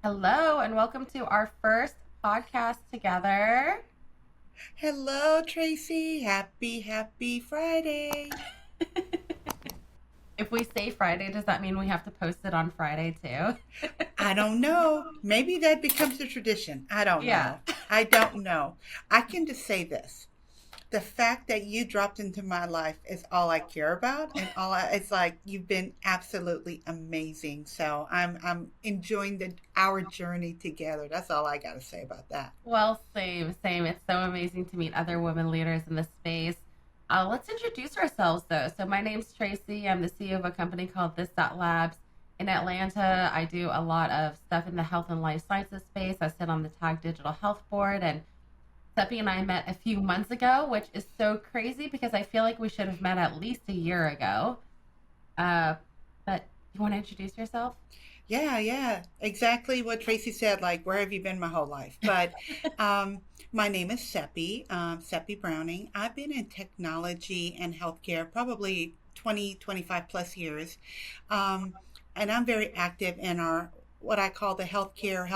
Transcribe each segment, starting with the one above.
Hello, and welcome to our first podcast together. Hello, Tracy. Happy Friday. If we say Friday, does that mean we have to post it on Friday too? I don't know. Maybe that becomes a tradition. I don't Yeah. know. I don't know. I can just say this. The fact that you dropped into my life is all I care about, and it's like you've been absolutely amazing. So I'm enjoying our journey together. That's all I got to say about that. Well, same, same. It's so amazing to meet other women leaders in this space. Let's introduce ourselves though. So, my name's Tracy. I'm the CEO of a company called This Labs in Atlanta. I do a lot of stuff in the health and life sciences space. I sit on the Tag Digital Health Board, and Seppi and I met a few months ago, which is so crazy because I feel like we should have met at least a year ago. Uh, but you want to introduce yourself? Yeah, exactly what Tracy said. Like, where have you been my whole life? But my name is Seppi Browning. I've been in technology and healthcare probably 20, 25 plus years. Um, and I'm very active in our what I call the healthcare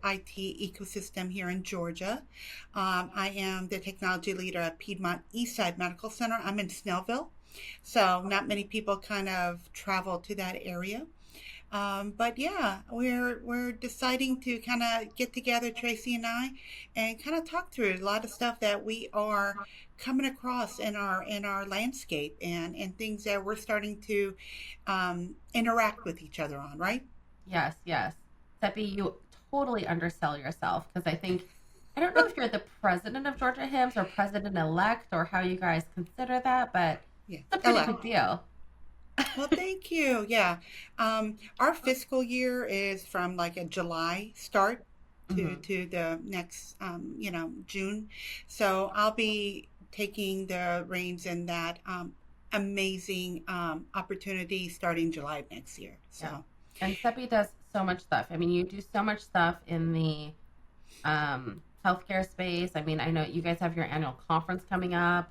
IT ecosystem here in Georgia. I am the technology leader at Piedmont Eastside Medical Center. I'm in Snellville, so not many people kind of travel to that area. But yeah, we're deciding to kind of get together, Tracy and I, and kind of talk through a lot of stuff that we are coming across in our landscape and things that we're starting to interact with each other on, right? Yes, yes. Seppi, you totally undersell yourself because I don't know if you're the president of Georgia Hymns or president elect or how you guys consider that, but Yeah, it's a pretty big elect. deal. Well, thank you. Yeah, our fiscal year is from like a July start Hmm. to the next, June. So I'll be taking the reins in that amazing opportunity starting July of next year. Yeah. So And Seppi does so much stuff. I mean, you do so much stuff in the healthcare space. I mean, I know you guys have your annual conference coming up.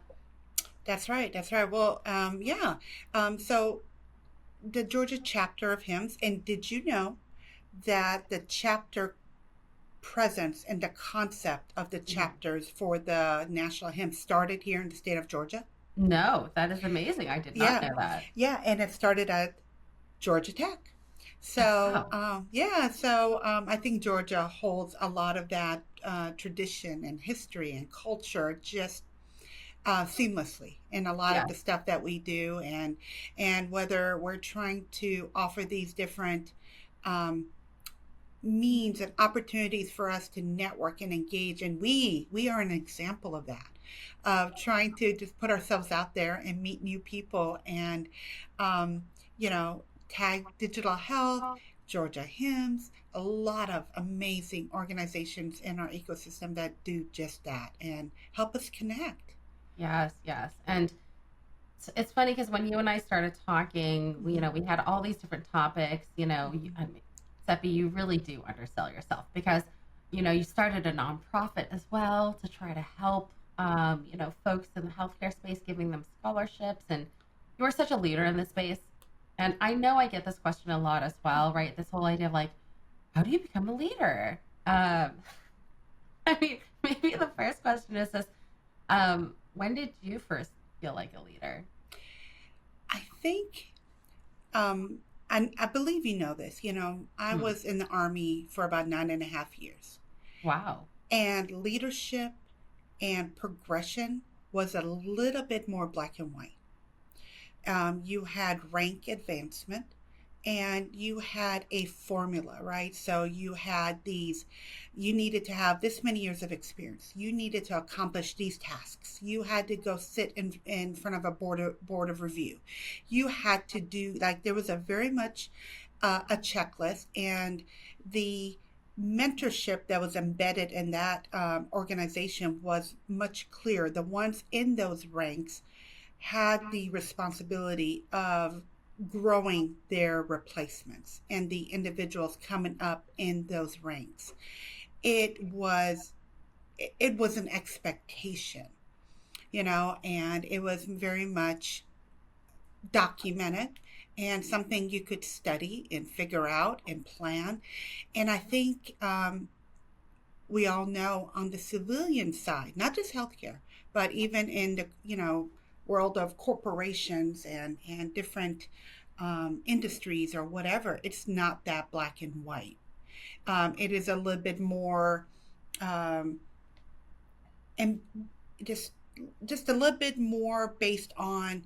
that's right. That's right. Well, yeah. So the Georgia chapter of hymns, and did you know that the chapter presence and the concept of the Mhm. chapters for the national hymn started here in the state of Georgia? No, that is amazing. I did not Yeah, know that. yeah, and it started at Georgia Tech. Oh, So, wow. I think Georgia holds a lot of that tradition and history and culture just seamlessly in a lot of Yes. the stuff that we do, and whether we're trying to offer these different um, means and opportunities for us to network and engage, and we are an example of that, of trying to just put ourselves out there and meet new people, and um, tag digital health, Georgia hymns, a lot of amazing organizations in our ecosystem that do just that and help us connect. Yes, yes. And it's funny because when you and I started talking, we had all these different topics. I mean, Seppi, you really do undersell yourself because, you started a nonprofit as well to try to help, folks in the healthcare space, giving them scholarships. And you are such a leader in this space. And I know I get this question a lot as well, right? This whole idea of like, how do you become a leader? I mean, maybe the first question is this: when did you first feel like a leader? I think um, I believe you know this. I Hmm. was in the Army for about 9.5 years. Wow. And leadership and progression was a little bit more black and white. You had rank advancement and you had a formula, right? So you needed to have this many years of experience. You needed to accomplish these tasks. You had to go sit in front of a board of review. You had to do, like, there was a very much a checklist, and the mentorship that was embedded in that organization was much clearer. The ones in those ranks had the responsibility of growing their replacements and the individuals coming up in those ranks. It was it was an expectation, and it was very much documented, and something you could study and figure out and plan. And I think we all know on the civilian side, not just healthcare, but even in the world of corporations and different industries or whatever, it's not that black and white. It is a little bit more um, and just just a little bit more based on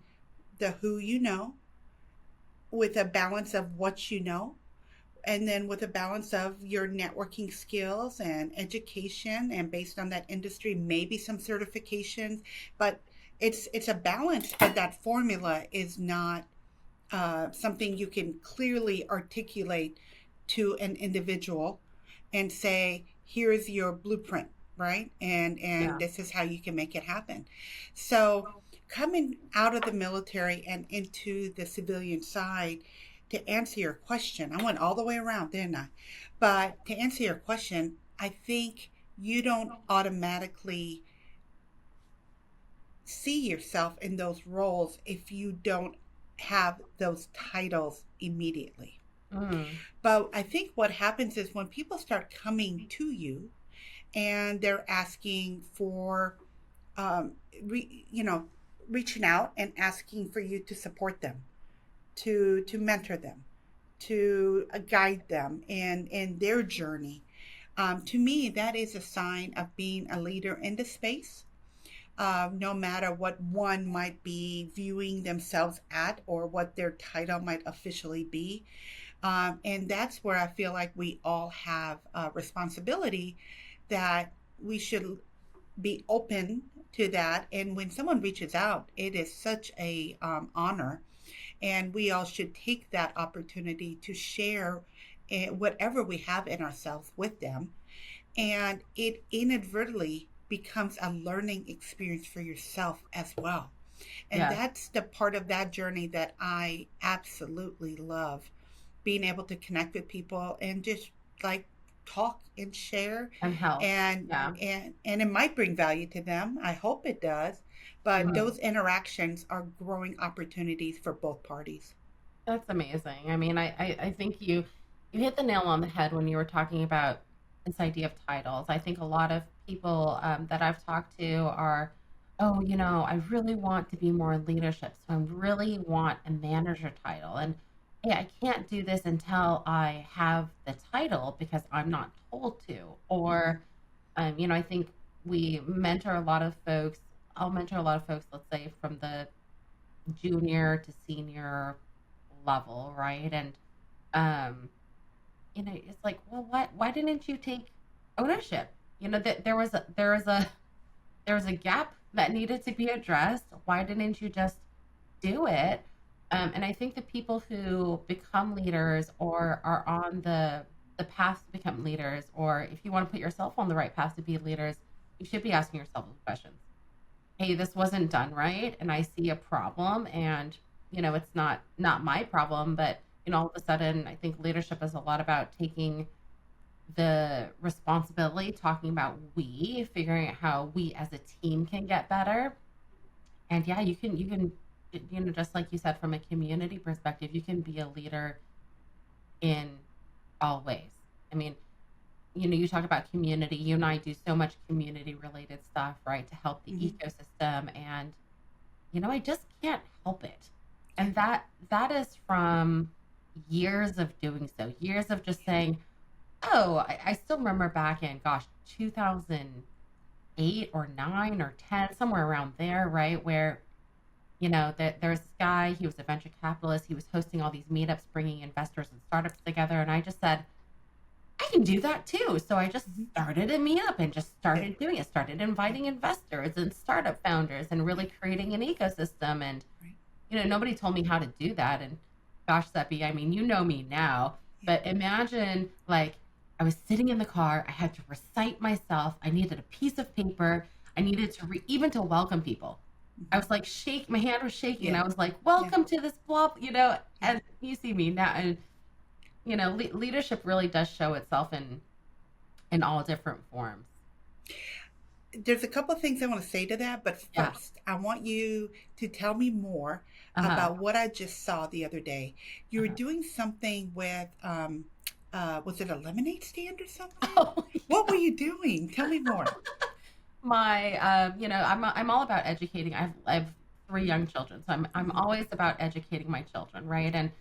the who you know, with a balance of what you know, and then with a balance of your networking skills and education, and based on that industry maybe some certifications. But it's a balance, but that formula is not something you can clearly articulate to an individual and say, here's your blueprint, right? And Yeah. this is how you can make it happen. So coming out of the military and into the civilian side, to answer your question, I went all the way around, didn't I? But to answer your question, I think you don't automatically see yourself in those roles if you don't have those titles immediately. Mm, But I think what happens is when people start coming to you and they're asking for, re, you know, reaching out and asking for you to support them, to mentor them, to guide them in their journey. To me, that is a sign of being a leader in the space, no matter what one might be viewing themselves at or what their title might officially be. And that's where I feel like we all have a responsibility, that we should be open to that. And when someone reaches out, it is such a honor, and we all should take that opportunity to share whatever we have in ourselves with them, and it inadvertently becomes a learning experience for yourself as well. And yes. that's the part of that journey that I absolutely love, being able to connect with people and just like talk and share, And health. and Yeah. it might bring value to them. I hope it does. But Mhm. those interactions are growing opportunities for both parties. That's amazing. I mean, I think you hit the nail on the head when you were talking about this idea of titles. I think a lot of people that I've talked to are, oh, I really want to be more in leadership, so I really want a manager title, and hey, I can't do this until I have the title because I'm not told to. Mhm. Or, I think we mentor a lot of folks. I'll mentor a lot of folks, let's say from the junior to senior level, right? And um, it's like, well, why didn't you take ownership? That there was a gap that needed to be addressed. Why didn't you just do it? And I think the people who become leaders or are on the path to become leaders, or if you want to put yourself on the right path to be leaders, you should be asking yourself those questions. Hey, this wasn't done right, and I see a problem, and it's not my problem, but all of a sudden I think leadership is a lot about taking the responsibility, talking about we, figuring out how we as a team can get better. And yeah, you can just like you said, from a community perspective, you can be a leader in all ways. I mean, you talk about community. You and I do so much community related stuff, right, to help the Mhm. ecosystem. And I just can't help it. And that is from years of doing so, years of just saying, oh, I still remember back in, gosh, 2008 or 9 or 10, somewhere around there, right, where that there's this guy, he was a venture capitalist, he was hosting all these meetups, bringing investors and startups together, and I just said, I can do that too. So I just Mhm. started a meetup and just Yeah. started doing it, started Yeah. inviting investors and startup founders and really creating an ecosystem. And, Right. nobody told me how to do that. And gosh, Seppi, I mean, you know me now, Yeah. but imagine like I was sitting in the car, I had to recite myself, I needed a piece of paper, I needed to even to welcome people. I Mhm. was like, my hand was shaking, and Yeah. I was like, Yeah. welcome to this blob, Yeah. and you see me now. And, leadership really does show itself in all different forms. there's a couple of things I want to say to that, but Yeah. first, I want you to tell me more Uh-huh. about what I just saw the other day. You were Uh-huh. doing something with, was it a lemonade stand or something? Oh, What were yeah. you doing? Tell me more. My, I'm all about educating. I have three young children, so I'm Mhm. always about educating my children, right? And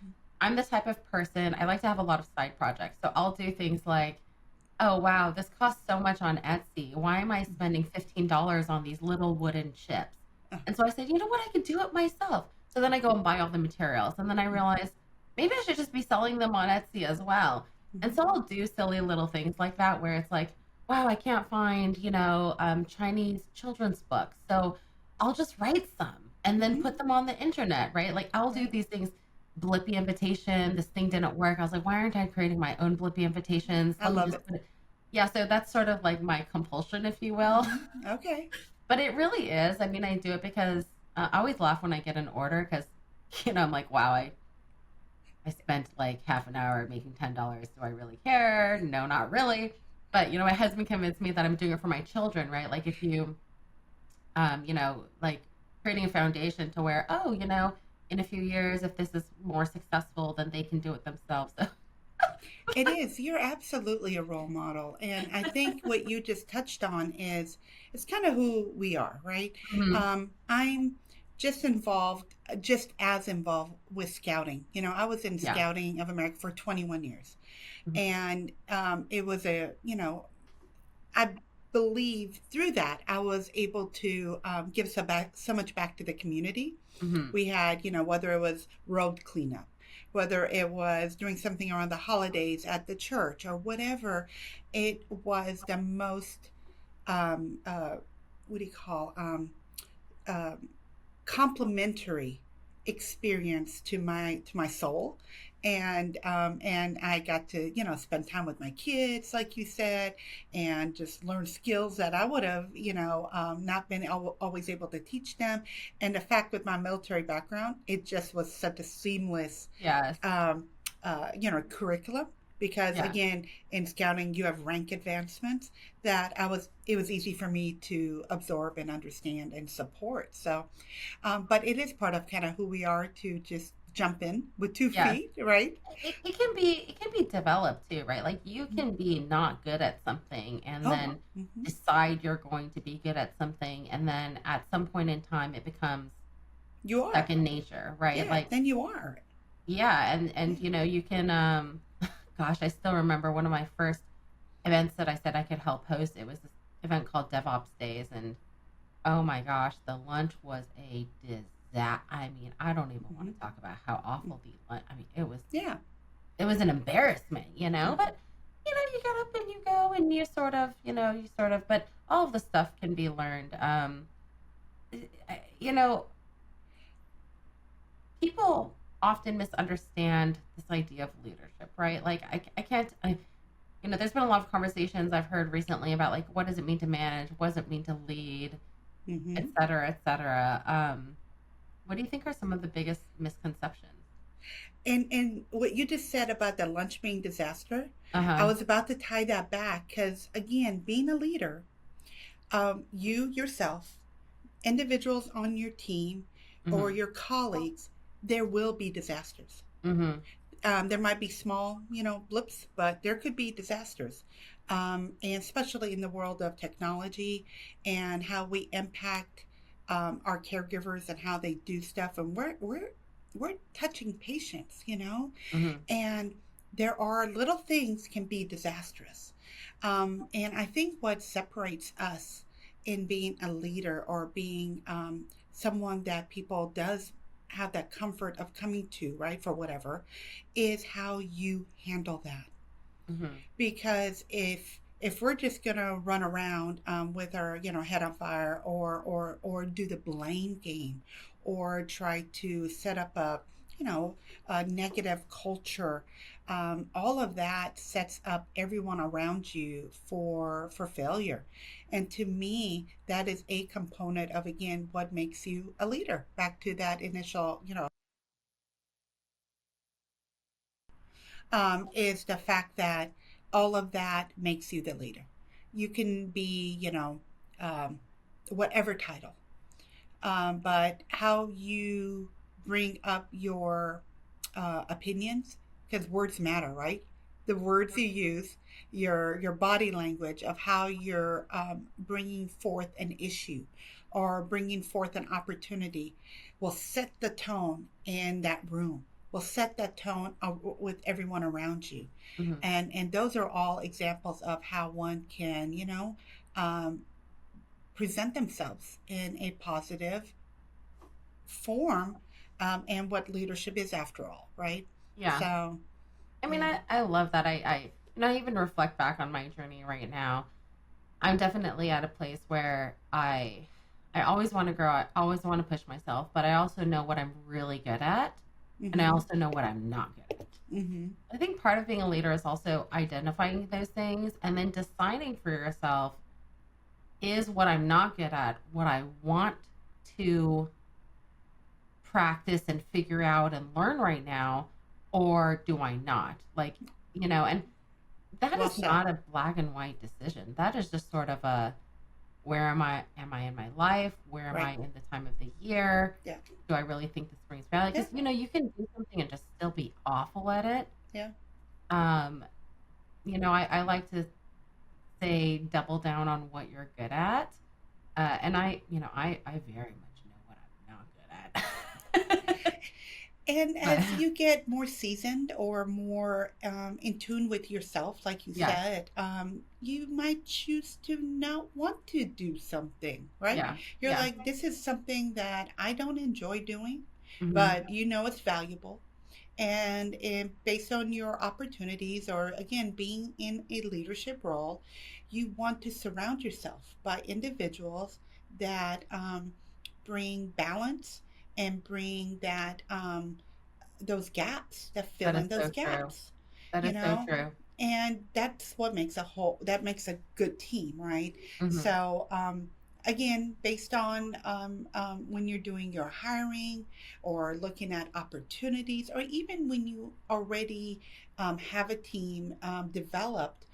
I'm the type of person I like to have a lot of side projects. So I'll do things like, oh wow, this costs so much on Etsy. Why am I spending $15 on these little wooden chips? Uh, And so I said, you know what, I could do it myself. So then I go and buy all the materials, and then I realize maybe I should just be selling them on Etsy as well. And mhm. so I'll do silly little things like that where it's like, wow, I can't find, Chinese children's books. So I'll just write some and then Mhm. put them on the internet, right? Like I'll do Right. these things. Blippy invitation. This thing didn't work. I was like, why aren't I creating my own Blippy invitations? I Let me love just it. put it. Yeah, so that's sort of like my compulsion, if you will. Hmm. Okay. But it really is. I mean, I do it because I always laugh when I get an order because, I'm like, wow, I spent like half an hour making $10. Do I really care? No, not really. But, my husband convinced me that I'm doing it for my children, right? Like if you, like creating a foundation to where, oh, in a few years, if this is more successful, then they can do it themselves. So, It is. You're absolutely a role model. And I think what you just touched on is it's kind of who we are, right? mhm, I'm just as involved with scouting. I was in yeah. Scouting of America for 21 years. Mhm. And it was I believe through that I was able to give so much back to the community. Mhm. We had, whether it was road cleanup, whether it was doing something around the holidays at the church or whatever, it was the most, um, uh, what do you call, um, complimentary experience to my soul, and I got to spend time with my kids like you said, and just learn skills that I would have not been always able to teach them. And the fact with my military background, it just was such a seamless Yes. um, curriculum, because Yeah. again, in scouting you have rank advancements that it was easy for me to absorb and understand and support. So but it is part of kind of who we are to just jump in with two Yes. feet, right? It can be developed too, right? Like you can be not good at something and Oh, then hmm, decide you're going to be good at something, and then at some point in time it becomes you are. second nature, right? Yeah, Like then you are. yeah, and Yeah. you can gosh, I still remember one of my first events that I said I could help host. It was this event called DevOps Days, and oh my gosh, the lunch was a disaster. I mean, I don't even want Hmm. to talk about how awful the lunch. I mean, Yeah. it was an embarrassment, Hmm. but you get up and you go and you sort of, but all of the stuff can be learned. You know, people often misunderstand this idea of leadership, right? Like I can't, there's been a lot of conversations I've heard recently about like, what does it mean to manage? What does it mean to lead, et Hmm. cetera, et cetera. What do you think are some of the biggest misconceptions? And what you just said about the lunch being disaster, I Uh-huh. was about to tie that back because again, being a leader, you yourself, individuals on your team, or Mm-hmm. your colleagues, there will be disasters. Mm-hmm. There might be small, blips, but there could be disasters. And especially in the world of technology and how we impact our caregivers and how they do stuff. And we're touching patients. Mm-hmm. And there are little things can be disastrous. And I think what separates us in being a leader or being someone that people does have that comfort of coming to, right, for whatever, is how you handle that. Mm-hmm. Because if we're just gonna run around with our head on fire, or do the blame game, or try to set up a negative culture, all of that sets up everyone around you for failure. And to me, that is a component of, again, what makes you a leader. Back to that initial, is the fact that all of that makes you the leader. You can be, um, whatever title, but how you bring up your opinions, because words matter, right? The words you use, your body language of how you're bringing forth an issue or bringing forth an opportunity will set the tone in that room. Will set that tone with everyone around you, Hmm. and those are all examples of how one can, um, present themselves in a positive form, and what leadership is after all, right? Yeah. So, I mean, yeah. I love that. I even reflect back on my journey right now. I'm definitely at a place where I always want to grow. I always want to push myself, but I also know what I'm really good at, and I Mm-hmm. also know what I'm not good at. Mm-hmm. I think part of being a leader is also identifying those things and then deciding for yourself, is what I'm not good at what I want to practice and figure out and learn right now, or do I not? Like, and that Well is said. not a black and white decision. That is just sort of a, where am I in my life? Where am I Right. in the time of the year? Yeah. Do I really think this brings value? Yeah. Because you can do something and just still be awful at it. Yeah. Um, I like to say double down on what you're good at. And I very much know what I'm not good at. And But as you get more seasoned or more in tune with yourself, like you yes, said, you might choose to not want to do something, right? yeah, You're yeah. like, this is something that I don't enjoy doing, Hmm. but you know it's valuable. And based on your opportunities, or again, being in a leadership role, you want to surround yourself by individuals that bring balance and bring those gaps, that fill That is in those so true. gaps, That you is so know? true. And that's what makes that makes a good team, right? Hmm. So, again, based on when you're doing your hiring or looking at opportunities, or even when you already have a team developed,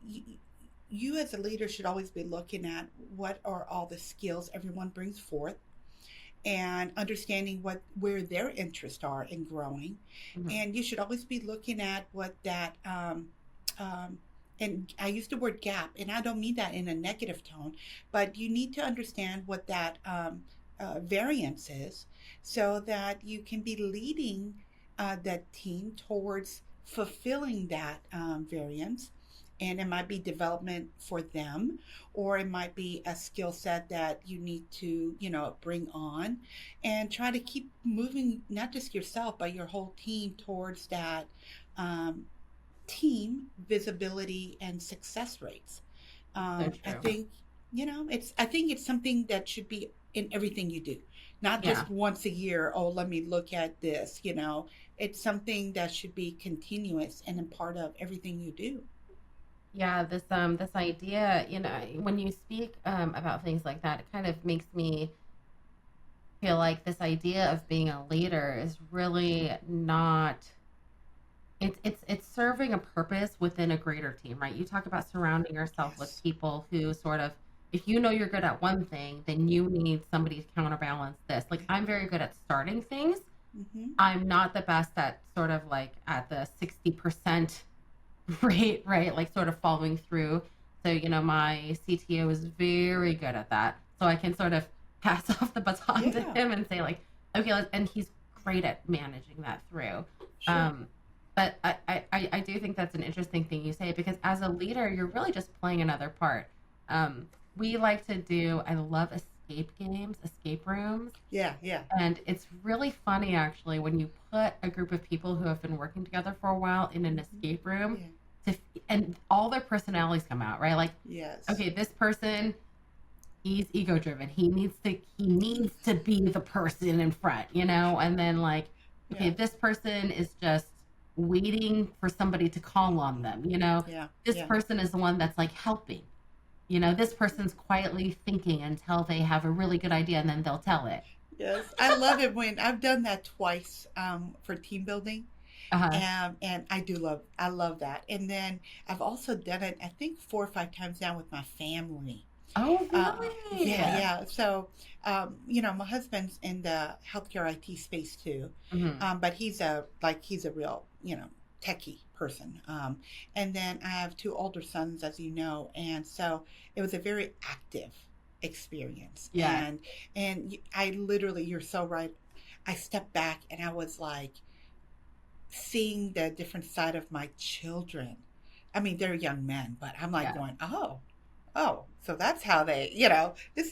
you, you as a leader should always be looking at what are all the skills everyone brings forth, and understanding where their interests are in growing. Hmm. And you should always be looking at what that um, and I use the word gap, and I don't mean that in a negative tone, but you need to understand what that variance is, so that you can be leading that team towards fulfilling that variance. And it might be development for them, or it might be a skill set that you need to, bring on, and try to keep moving not just yourself but your whole team towards that um, team visibility and success rates. So I true. think, I think it's something that should be in everything you do, not Yeah. just once a year. Oh, let me look at this. It's something that should be continuous and a part of everything you do. Yeah, this idea, when you speak about things like that, it kind of makes me feel like this idea of being a leader is really not, it's serving a purpose within a greater team, right? You talk about surrounding yourself with Yes. people who sort of, if you know you're good at one thing, then you need somebody to counterbalance this. Like, I'm very good at starting things. Mm-hmm. I'm not the best at sort of like at the 60% rate, right? Like sort of following through. So, my CTO is very good at that. So I can sort of pass off the baton to Yeah. him and say, like, okay, and he's great at managing that through. Sure. Um, but I do think that's an interesting thing you say, because as a leader, you're really just playing another part. Um, we like to do, I love escape games, escape rooms. Yeah. Yeah. And it's really funny, actually, when you put a group of people who have been working together for a while in an Mm-hmm. escape room, Yeah. and all their personalities come out, right? Like, Yes. okay, this person, he's ego driven. He needs to be the person in front, and then like, okay, Yeah. this person is just waiting for somebody to call on them. Yeah. This Yeah. person is the one that's like helping. This person's quietly thinking until they have a really good idea, and then they'll tell it. Yes. I love it when I've done that twice for team building. Uh-huh. And I love that. And then I've also done it, I think 4 or 5 times now with my family. Oh, really? Yeah, yeah. So, my husband's in the healthcare IT space too, Hmm. but he's a real, techie person. And then I have two older sons, as you know, and so it was a very active experience. Yes. And I literally, you're so right. I stepped back and I was like seeing the different side of my children. I mean, they're young men, but I'm like Yeah. going, oh, so that's how this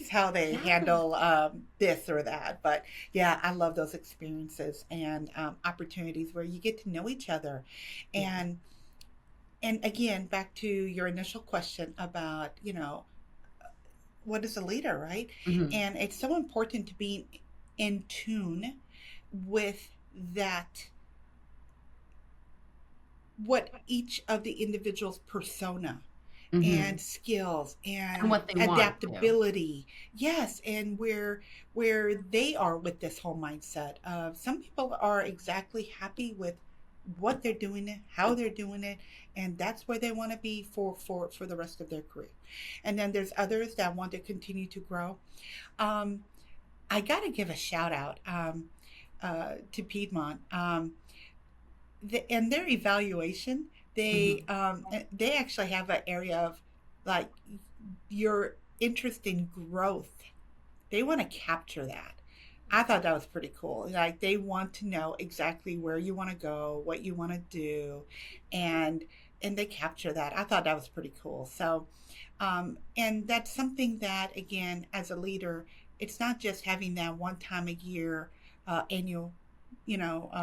is how they Yeah. handle this or that. But yeah, I love those experiences and opportunities where you get to know each other. Yeah. And and again, back to your initial question about, what is a leader, right? Hmm. And it's so important to be in tune with that, what each of the individual's persona Hmm. and skills And and what they want to. adaptability, yes, and where they are with this whole mindset of, some people are exactly happy with what they're doing it, how they're doing it, and that's where they want to be for the rest of their career. And then there's others that want to continue to grow. um, I got to give a shout out to Piedmont. In their evaluation, Hmm. they actually have an area of, like, your interest in growth. They want to capture that. I thought that was pretty cool. Like, they want to know exactly where you want to go, what you want to do, and they capture that. I thought that was pretty cool. So, and that's something that, again, as a leader, it's not just having that one time a year annual,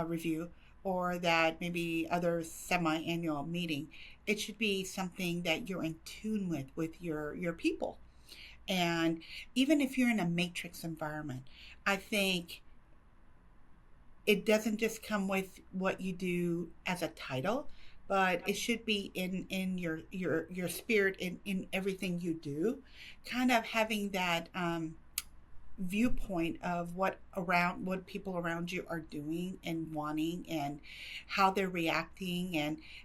review, or that maybe other semi-annual meeting. It should be something that you're in tune with your people. And even if you're in a matrix environment, I think it doesn't just come with what you do as a title, but it should be in your spirit, in everything you do, kind of having that viewpoint of what people around you are doing and wanting, and how they're reacting,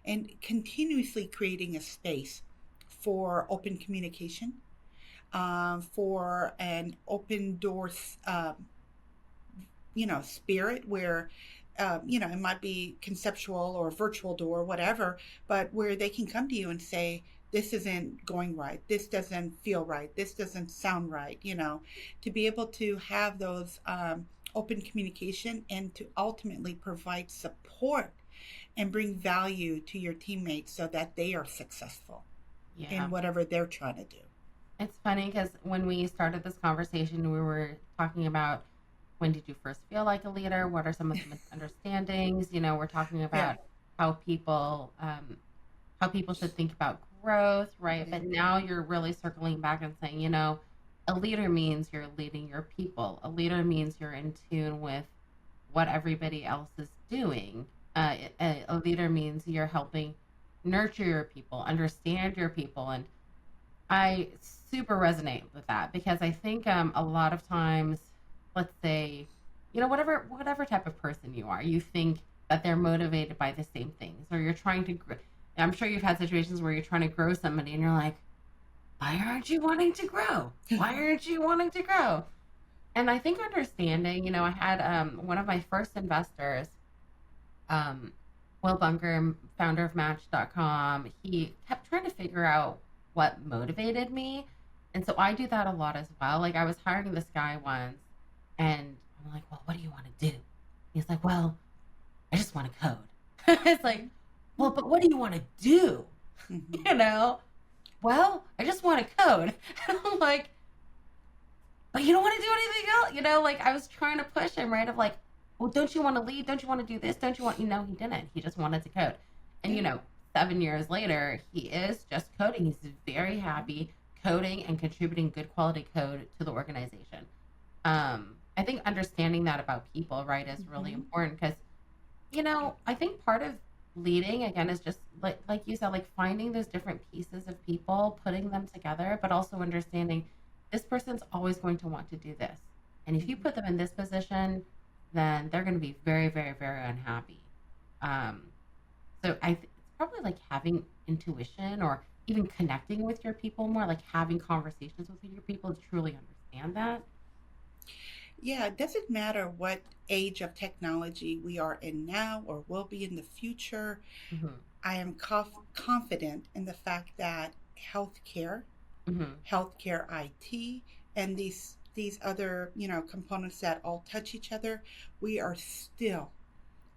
and continuously creating a space for open communication, for an open door, spirit, where it might be conceptual or virtual door, whatever, but where they can come to you and say, this isn't going right, this doesn't feel right, this doesn't sound right, to be able to have those open communication, and to ultimately provide support and bring value to your teammates so that they are successful in Yeah. whatever they're trying to do. It's funny because when we started this conversation, we were talking about when did you first feel like a leader? What are some of the misunderstandings? We're talking Yeah. about how people how people should think about growth, right? Yeah. But now you're really circling back and saying, a leader means you're leading your people. A leader means you're in tune with what everybody else is doing. A leader means you're helping nurture your people, understand your people, and I super resonate with that because I think a lot of times, let's say, whatever type of person you are, you think that they're motivated by the same things, or you're trying to. I'm sure you've had situations where you're trying to grow somebody, and you're like, "Why aren't you wanting to grow? Why aren't you wanting to grow?" And I think understanding, I had one of my first investors, um, Will Bunker, founder of Match.com, he kept trying to figure out what motivated me. And so I do that a lot as well. Like I was hiring this guy once and I'm like, well, what do you want to do? He's like, well, I just want to code. It's like, well, but what do you want to do? Hmm. You know, well, I just want to code. And I'm like, but you don't want to do anything else, like I was trying to push him, right? Of like, well, don't you want to lead? Don't you want to do this? Don't you want, he didn't. He just wanted to code. And, Yeah. 7 years later, he is just coding. He's very happy coding and contributing good quality code to the organization. I think understanding that about people, right, is really Hmm. important because, I think part of leading again is just like you said, like finding those different pieces of people, putting them together, but also understanding this person's always going to want to do this. And if you put them in this position, then they're going to be very, very, very unhappy. Um, so it's probably like having intuition or even connecting with your people more, like having conversations with your people to truly understand that. Yeah, it doesn't matter what age of technology we are in now or will be in the future. Hmm. I am confident in the fact that healthcare, Hmm. healthcare IT, and these other components that all touch each other, we are still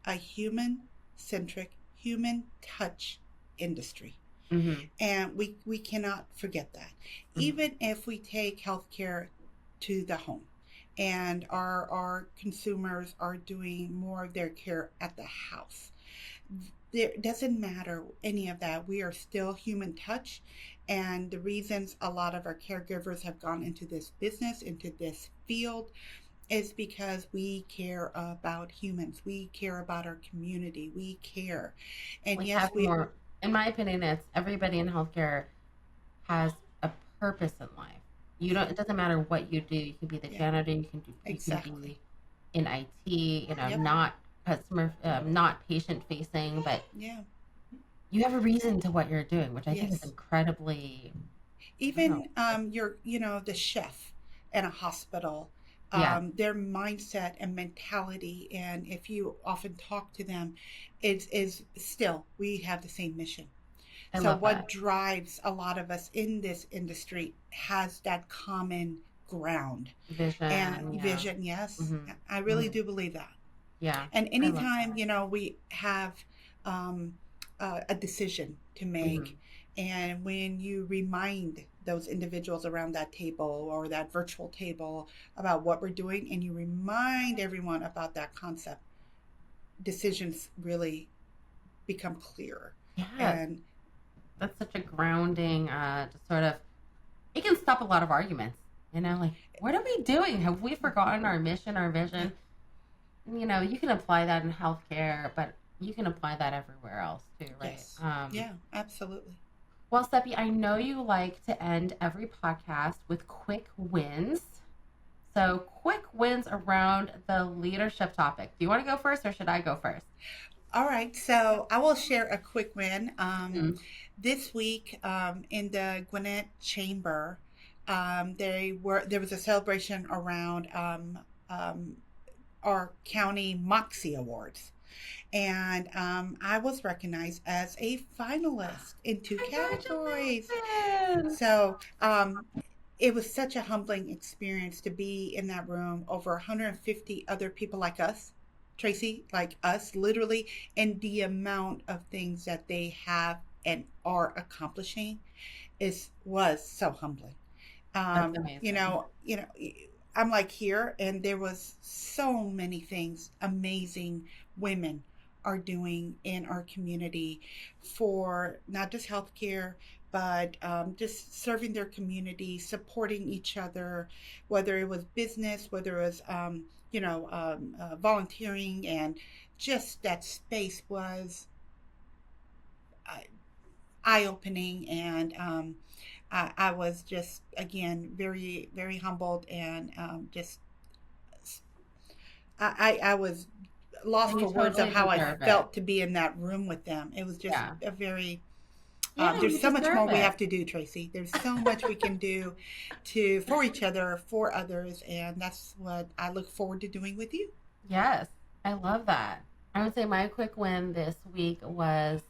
a human centric, human touch industry. Hmm. And we cannot forget that. Hmm. Even if we take healthcare to the home and our consumers are doing more of their care at the house, there doesn't matter any of that. We are still human touch. And the reasons a lot of our caregivers have gone into this business, into this field, is because we care about humans. We care about our community. We care. And Like yes, having more, in my opinion, it's everybody in healthcare has a purpose in life. You don't. It doesn't matter what you do. You can be the yeah, janitor. You can do. You can exactly. be in IT. You know, Yep. not customer, not patient facing, but Yeah. you have a reason to what you're doing, which I think is Yes. incredibly. I don't know. Even the chef in a hospital, Yeah, their mindset and mentality, and if you often talk to them, is still we have the same mission. I So love what that drives a lot of us in this industry has that common ground and vision. Yeah. vision. Yes, Hmm. I really Hmm. do believe that. Yeah, And I love anytime, that. we have um, a decision to make, Hmm. and when you remind those individuals around that table or that virtual table about what we're doing, and you remind everyone about that concept, decisions really become clearer. Yes, And that's such a grounding. Just sort of. It can stop a lot of arguments. Like what are we doing? Have we forgotten our mission, our yeah, vision? You can apply that in healthcare, but you can apply that everywhere else too, right? yes, yeah, absolutely. Well, Seppi, I know you like to end every podcast with quick wins. So, quick wins around the leadership topic. Do you want to go first or should I go first? All right, so I will share a quick win. Hmm. This week, in the Gwinnett Chamber, there was a celebration around um, our county Moxie Awards, and I was recognized as a finalist in two categories. Congratulations! So it was such a humbling experience to be in that room over 150 other people like us, Tracy, like us, literally, and the amount of things that they have and are accomplishing is was so humbling. That's Um, you amazing. know, you know, I'm like here, and there was so many things amazing women are doing in our community for not just healthcare, but just serving their community, supporting each other, whether it was business, whether it was volunteering, and just that space was uh, eye opening, and I was just again very very humbled, and just I was lost And you for words of totally how I deserve it. felt to be in that room with them. It was just Yeah. a very Yeah, there's you so much more deserve we it. have to do, Tracy. There's so much we can do to for each other, for others, and that's what I look forward to doing with you. Yes, I love that. I would say my quick win this week was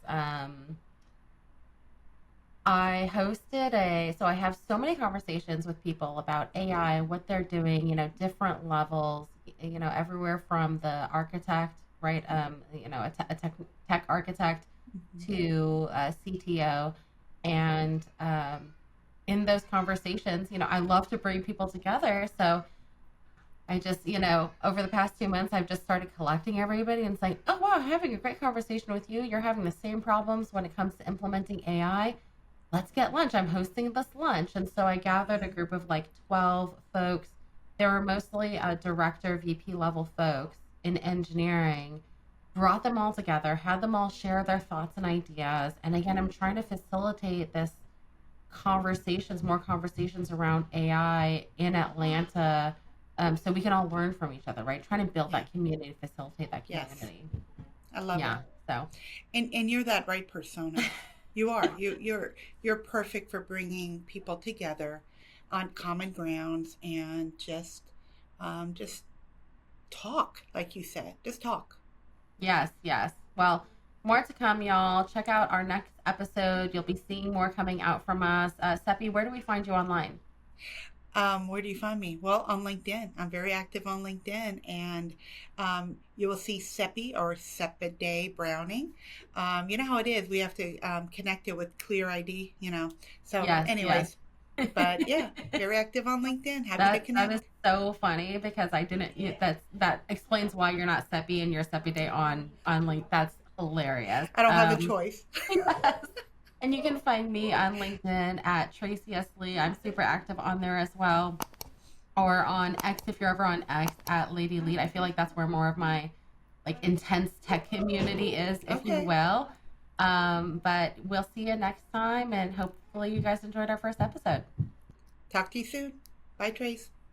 I hosted so I have so many conversations with people about AI, what they're doing, different levels, everywhere from the architect, right? A tech architect Mhm. to CTO. And in those conversations, I love to bring people together. So I just, over the past 2 months, I've just started collecting everybody and saying, oh, wow, I'm having a great conversation with you. You're having the same problems when it comes to implementing AI. Let's get lunch. I'm hosting this lunch. And so I gathered a group of like 12 folks. They were mostly director, VP level folks in engineering, brought them all together, had them all share their thoughts and ideas. And again, I'm trying to facilitate this more conversations around AI in Atlanta, so we can all learn from each other, right? Trying to build Yeah. that community, facilitate that Yes. community. I love it. Yeah. So And you're that right persona. You are. You're perfect for bringing people together on common grounds and just talk, like you said. Just talk. Yes, yes. Well, more to come, y'all. Check out our next episode. You'll be seeing more coming out from us. Seppi, where do we find you online? Where do you find me? Well, on LinkedIn. I'm very active on LinkedIn, and you will see Seppi or Seppiday Browning. You know how it is. We have to connect it with Clear ID. So, Yes, yes. anyways, but yeah, very active on LinkedIn. Happy to That is connect. so funny because I didn't. That explains why you're not Seppi and you're Seppi Day on link. That's hilarious. I don't have a choice. Yes. And you can find me on LinkedIn at Tracy S. Lee. I'm super active on there as well. Or on X if you're ever on X at Lady Lead. I feel like that's where more of my like intense tech community is, if you Okay. will. But we'll see you next time and hopefully you guys enjoyed our first episode. Talk to you soon. Bye, Trace.